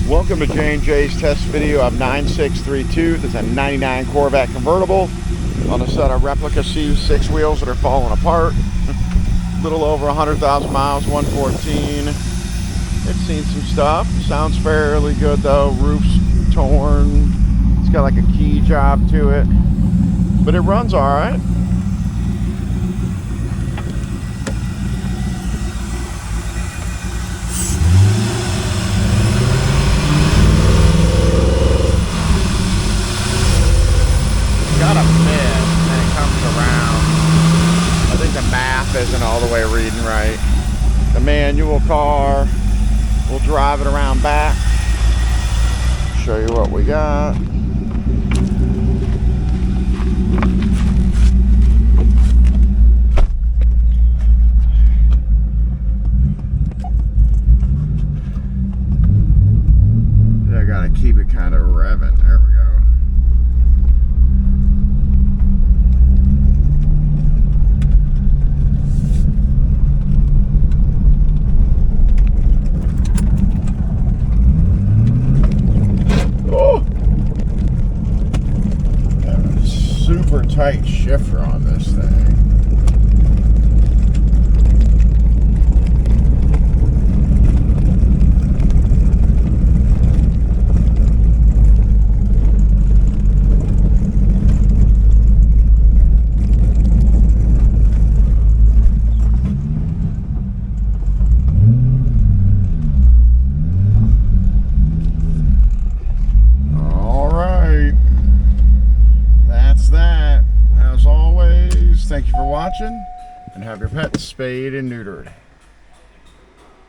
Welcome to J&J's test video of 9632. This is a 99 Corvette convertible on a set of replica C6 wheels that are falling apart. A little over 100,000 miles, 114. It's seen some stuff. Sounds fairly good though. Roof's torn. It's got like a key job to it, but it runs all right. Got a bit, and then it comes around. I think the math isn't all the way reading right. The manual car, we'll drive it around back, show you what we got. I gotta keep it kind of revving. There we go. Super tight shifter on this thing. As always, thank you for watching, and have your pets spayed and neutered.